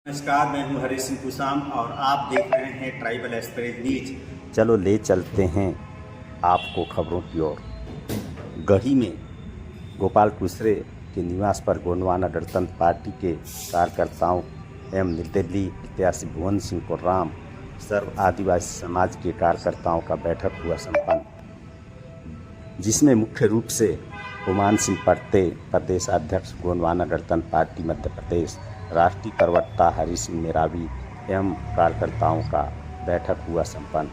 नमस्कार, मैं हूं हरी सिंह कुशाम और आप देख रहे हैं ट्राइबल एक्सप्रेस न्यूज। चलो ले चलते हैं आपको खबरों की ओर। गढ़ी में गोपाल कुसरे के निवास पर गोंडवाना गणतंत्र पार्टी के कार्यकर्ताओं एवं निर्दलीय प्रत्याशी भुवन सिंह कोर्राम सर्व आदिवासी समाज के कार्यकर्ताओं का बैठक हुआ संपन्न, जिसमें मुख्य रूप से गुमान सिंह पट्टे प्रदेश अध्यक्ष गोंडवाना गणतंत्र पार्टी मध्य प्रदेश, राष्ट्रीय प्रवक्ता हरी सिंह मेरावी एवं कार्यकर्ताओं का बैठक हुआ संपन्न।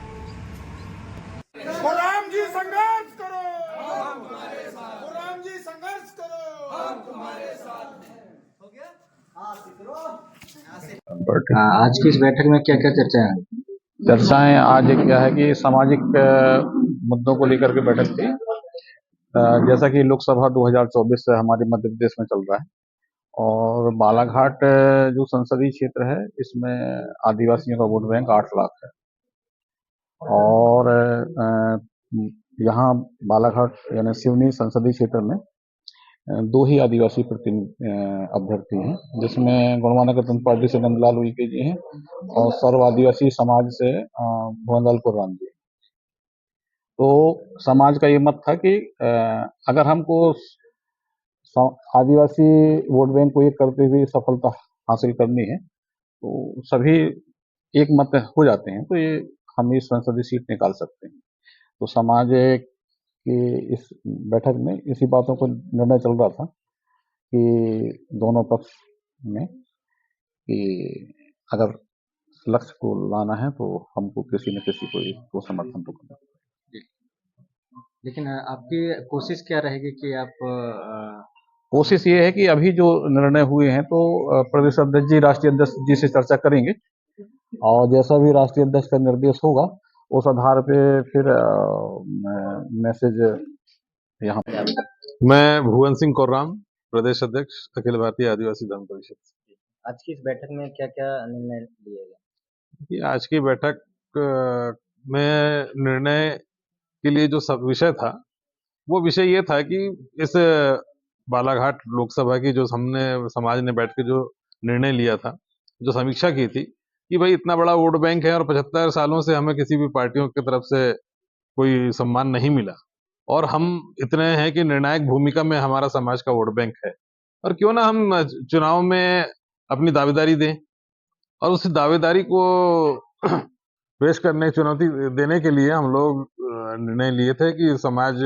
गुलाम जी संघर्ष करो, हम तुम्हारे साथ। गुलाम जी संघर्ष करो, हम तुम्हारे साथ। हो गया? आज की इस बैठक में क्या क्या चर्चा है? चर्चाएं आज क्या है कि सामाजिक मुद्दों को लेकर के बैठक थी। जैसा कि लोकसभा 2024 से हमारे मध्य प्रदेश में चल रहा है और बालाघाट जो संसदीय क्षेत्र है इसमें आदिवासियों का वोट बैंक 8 लाख है और यहाँ बालाघाट यानी सिवनी संसदीय क्षेत्र में 2 ही आदिवासी अभ्यर्थी हैं, जिसमें गोंडवाना गणतंत्र पार्टी से नंदलाल उइके जी हैं और सर्व आदिवासी समाज से भुवनलाल कोर्राम जी। तो समाज का ये मत था कि अगर हमको आदिवासी वोट बैंक को एक करते हुए सफलता हासिल करनी है तो सभी एक मत हो जाते हैं तो ये हम इस संसदीय सीट निकाल सकते हैं। तो समाज की इस बैठक में इसी बातों को निर्णय चल रहा था कि दोनों पक्ष में कि अगर लक्ष्य को लाना है तो हमको किसी न किसी को समर्थन तो करना। लेकिन आपकी कोशिश क्या रहेगी कि आप कोशिश ये है कि अभी जो निर्णय हुए हैं तो प्रदेश अध्यक्ष जी राष्ट्रीय अध्यक्ष जी से चर्चा करेंगे और जैसा भी राष्ट्रीय अध्यक्ष का निर्देश होगा उस आधार पे फिर मैसेज यहाँ। मैं भुवन सिंह कोर्राम, प्रदेश अध्यक्ष अखिल भारतीय आदिवासी धर्म परिषद। आज की इस बैठक में क्या क्या निर्णय लिए गए? आज की बैठक में निर्णय के लिए जो सब विषय था वो विषय ये था कि इस बालाघाट लोकसभा की जो हमने समाज ने बैठ के जो निर्णय लिया था, जो समीक्षा की थी कि भाई इतना बड़ा वोट बैंक है और 75 सालों से हमें किसी भी पार्टियों की तरफ से कोई सम्मान नहीं मिला और हम इतने हैं कि निर्णायक भूमिका में हमारा समाज का वोट बैंक है और क्यों ना हम चुनाव में अपनी दावेदारी दें और उस दावेदारी को पेश करने चुनौती देने के लिए हम लोग निर्णय लिए थे कि समाज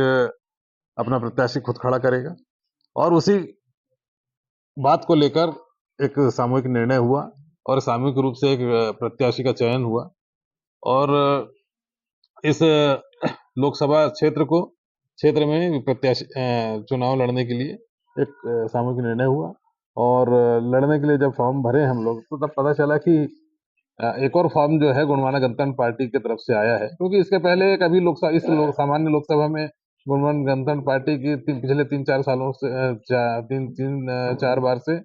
अपना प्रत्याशी खुद खड़ा करेगा और उसी बात को लेकर एक सामूहिक निर्णय हुआ और सामूहिक रूप से एक प्रत्याशी का चयन हुआ और इस लोकसभा क्षेत्र में प्रत्याशी चुनाव लड़ने के लिए एक सामूहिक निर्णय हुआ और लड़ने के लिए जब फॉर्म भरे हम लोग तो तब पता चला कि एक और फॉर्म जो है गोंडवाना गणतंत्र पार्टी की तरफ से आया है, क्योंकि इसके पहले कभी सामान्य लोकसभा में गोंडवाना गणतंत्र पार्टी की पिछले 3-4 सालों से 4 बार से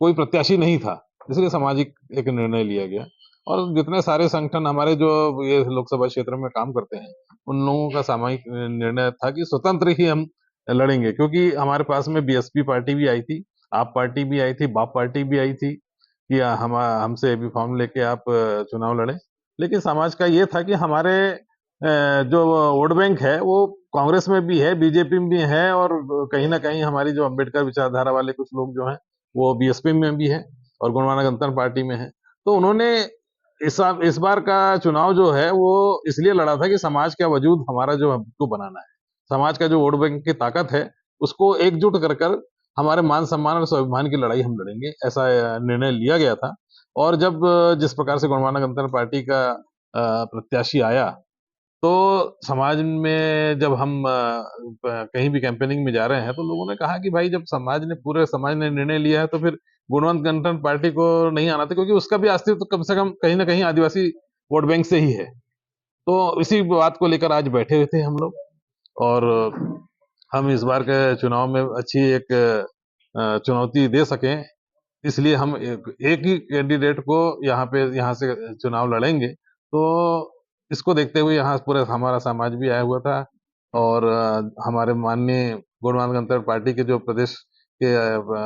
कोई प्रत्याशी नहीं था, इसलिए सामाजिक एक निर्णय लिया गया और जितने सारे संगठन हमारे जो ये लोकसभा क्षेत्र में काम करते हैं उन लोगों का सामूहिक निर्णय था कि स्वतंत्र ही हम लड़ेंगे, क्योंकि हमारे पास में बीएसपी पार्टी भी आई थी, आप पार्टी भी आई थी, बाप पार्टी भी आई थी कि हमसे भी फॉर्म लेके आप चुनाव लड़ें। लेकिन समाज का ये था कि हमारे जो वोट बैंक है वो कांग्रेस में भी है, बीजेपी में भी है और कहीं ना कहीं हमारी जो अंबेडकर विचारधारा वाले कुछ लोग जो हैं वो बीएसपी में भी है और गोंडवाना गणतंत्र पार्टी में है। तो उन्होंने इस बार का चुनाव जो है वो इसलिए लड़ा था कि समाज का वजूद हमारा जो हमको बनाना है, समाज का जो वोट बैंक की ताकत है उसको एकजुट कर हमारे मान सम्मान और स्वाभिमान की लड़ाई हम लड़ेंगे, ऐसा निर्णय लिया गया था। और जब जिस प्रकार से गोंडवाना गणतंत्र पार्टी का प्रत्याशी आया तो समाज में जब हम कहीं भी कैंपेनिंग में जा रहे हैं तो लोगों ने कहा कि भाई जब पूरे समाज ने निर्णय लिया है तो फिर गोंडवाना गणतंत्र पार्टी को नहीं आना था, क्योंकि उसका भी अस्तित्व तो कम से कम कहीं ना कहीं आदिवासी वोट बैंक से ही है। तो इसी बात को लेकर आज बैठे हुए थे हम लोग और हम इस बार के चुनाव में अच्छी एक चुनौती दे सकें, इसलिए हम एक ही कैंडिडेट को यहाँ से चुनाव लड़ेंगे। तो इसको देखते हुए यहाँ पूरा हमारा समाज भी आया हुआ था और हमारे माननीय गोंडवाना गणतंत्र पार्टी के जो प्रदेश के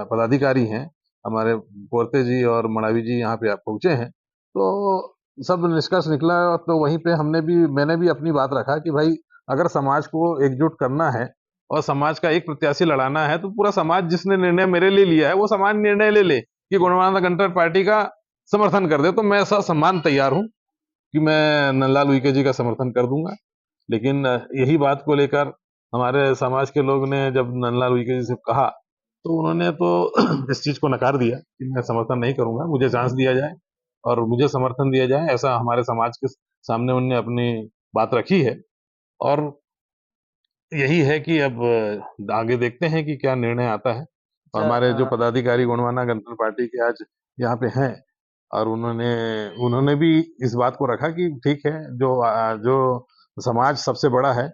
पदाधिकारी हैं हमारे पोरते जी और मड़ावी जी यहाँ पे आप पहुंचे हैं, तो सब निष्कर्ष निकला। तो वहीं पे मैंने भी अपनी बात रखा कि भाई अगर समाज को एकजुट करना है और समाज का एक प्रत्याशी लड़ाना है, तो पूरा समाज जिसने निर्णय मेरे लिए लिया है वो समाज निर्णय ले ले कि गुणवाना गणतंत्र पार्टी का समर्थन कर दे, तो मैं सम्मान तैयार हूं कि मैं नंदलाल उइके जी का समर्थन कर दूंगा। लेकिन यही बात को लेकर हमारे समाज के लोग ने जब नंदलाल उइके जी से कहा, तो उन्होंने तो इस चीज को नकार दिया कि मैं समर्थन नहीं करूंगा, मुझे चांस दिया जाए और मुझे समर्थन दिया जाए, ऐसा हमारे समाज के सामने उन्होंने अपनी बात रखी है। और यही है कि अब आगे देखते हैं कि क्या निर्णय आता है। और हमारे जो पदाधिकारी गुणवाना गणतंत्र पार्टी के आज यहाँ पे हैं, और उन्होंने भी इस बात को रखा कि ठीक है, जो समाज सबसे बड़ा है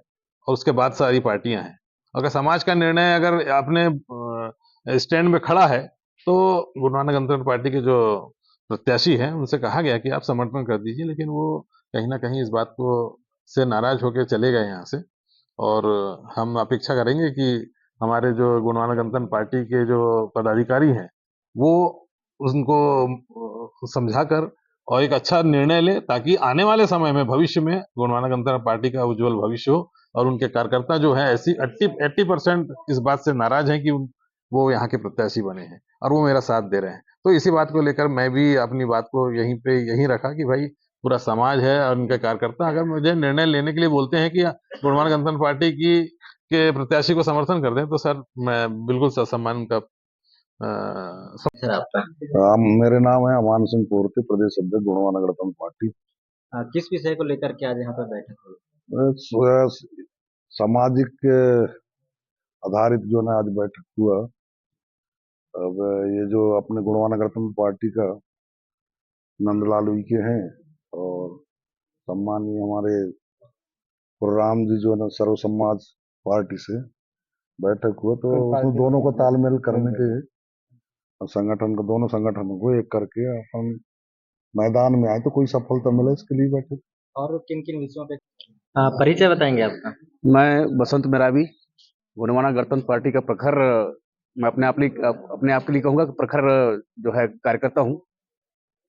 और उसके बाद सारी पार्टियां हैं। अगर समाज का निर्णय अगर अपने स्टैंड में खड़ा है, तो गुणवाना गणतंत्र पार्टी के जो प्रत्याशी हैं उनसे कहा गया कि आप समर्थन कर दीजिए, लेकिन वो कहीं ना कहीं इस बात को से नाराज होकर चले गए यहाँ से। और हम अपेक्षा करेंगे कि हमारे जो गुणवाना गणतंत्र पार्टी के जो पदाधिकारी हैं वो उनको समझाकर और एक अच्छा निर्णय ले, ताकि आने वाले समय में भविष्य में गुणवाना गणतंत्र पार्टी का उज्जवल भविष्य हो। और उनके कार्यकर्ता जो है ऐसी 80% इस बात से नाराज हैं कि वो यहाँ के प्रत्याशी बने हैं और वो मेरा साथ दे रहे हैं। तो इसी बात को लेकर मैं भी अपनी बात को यहीं रखा कि भाई पूरा समाज है और उनके कार्यकर्ता अगर मुझे निर्णय लेने के लिए बोलते हैं कि गुणवाना गणतंत्र पार्टी के प्रत्याशी को समर्थन कर दें, तो सर मैं बिल्कुल ससम्मान का सर आपका मेरे नाम है अमान सिंह पोरते, प्रदेश अध्यक्ष गुणवाना गणतंत्र पार्टी। किस विषय को लेकर के आज यहाँ पर बैठक हुई? सामाजिक आधारित जो ना आज बैठक हुआ। अब ये जो अपने गुणवाना गणतंत्र पार्टी का नंदलाल उइके हैं और सम्मानीय हमारे राम जी जो है ना सर्व समाज पार्टी से बैठक हुआ, तो उसमें दोनों को तालमेल करने के दोनों संगठनों को एक करके अपन मैदान में आए तो कोई सफलता मिले, इसके लिए बैठे। और किन किन विषयों पे परिचय बताएंगे आपका? मैं बसंत मेरावी, गुणवाना गणतंत्र पार्टी का प्रखर, मैं अपने आप के लिए कहूँगा कि प्रखर जो है कार्यकर्ता हूँ।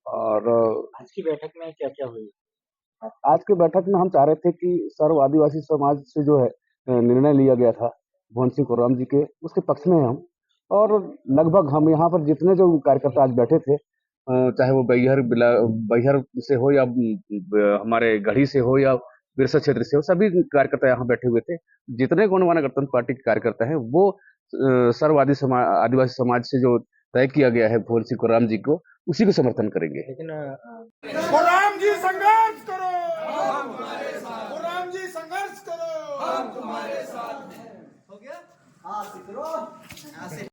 और आज की बैठक में क्या क्या हुई? आज की बैठक में हम चाह रहे थे कि सर्व आदिवासी समाज से जो है निर्णय लिया गया था भुवन सिंह कुर्राम जी के, उसके पक्ष में हम, और लगभग हम यहाँ पर जितने जो कार्यकर्ता आज बैठे थे, चाहे वो बैहर से हो या हमारे गढ़ी से हो या बिरसा क्षेत्र से हो, सभी कार्यकर्ता यहाँ बैठे हुए थे। जितने गुणवाना गणतंत्र पार्टी के कार्यकर्ता हैं वो सर्व आदिवासी समाज से जो तय किया गया है भुवन सिंह कुर्राम जी को, उसी को समर्थन करेंगे। लेकिन गुलाम जी संघर्ष करो, हम तुम्हारे साथ। गुलाम जी संघर्ष करो, हम तुम्हारे साथ। हो गया? हाँ,